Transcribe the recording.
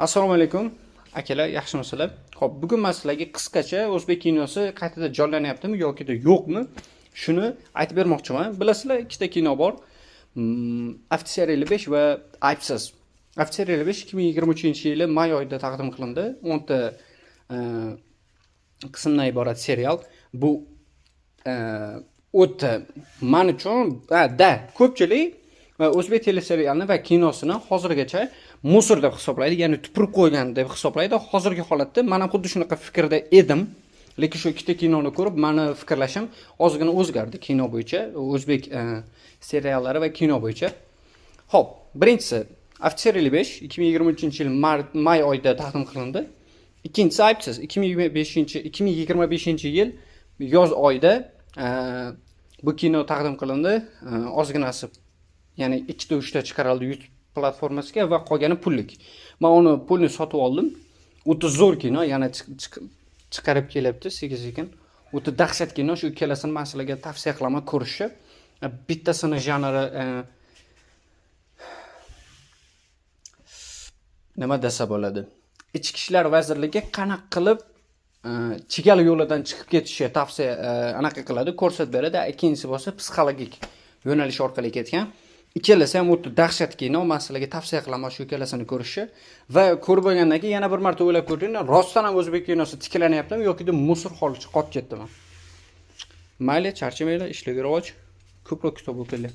Assalomu alaykum. Akalar, yaxshimisizlar? Xo'p, bugun men sizlarga qisqacha o'zbek kinosi qaytada jonlanyaptimi yoki yo'qmi? Shuni aytib bermoqchiman. Bilasizlar, ikkita kino bor. Ofitser 55 va Aybsiz. Ofitser 55 2023-yili may oyida taqdim qilindi. 10 ta qismdan iborat serial. Bu o'ta men uchun ko'pchilik o'zbek teleserialini va kinosini hozirgacha musor deb hisoblaydi, ya'ni tupurib qo'ygan deb hisoblaydi. Hozirgi holatda men ham xuddi shunaqa fikrda edim. Lekin shu ikkita kinoni ko'rib, meni fikrlashim ozgina o'zgardi kino bo'yicha, o'zbek seriallari va kino bo'yicha. Xo'p, birinchisi Ofitser 55 2023-yil may oyida taqdim qilindi. Ikkinchisi Aybsiz 2025-yil yoz oyida bu kino taqdim qilindi. Ozginasi, ya'ni 2 ta chiqarildi YouTube platformasiga va qolgani pullik. Men uni pulni sotib oldim. O'ta zo'r kino, yana chiqarib kelyapti sekin-sekin. O'ta dahshat kino, shu ikkalasini men sizlarga tavsiya qilaman ko'rishni. Bittasini janri nima desa bo'ladi? Ichki ishlar vazirligi qanaqa qilib chigal yo'lidan chiqib ketishni tavsiya anaqa qiladi, ko'rsatib beradi. Ikkinchisi bo'lsa psixologik yo'nalish orqali ketgan. Ikkalasi ham o'ta dahshat kino, men sizlarga tavsiya qilaman shu ikkalasini ko'rishni va ko'rib bo'lgandan keyin yana bir marta o'ylab ko'ring, rostdan ham o'zbek kinosi tiklanyaptimi yoki musor holicha qolib ketdimi? Mayli, charchamanglar, ishlayverib, ko'proq kitob o'qinglar.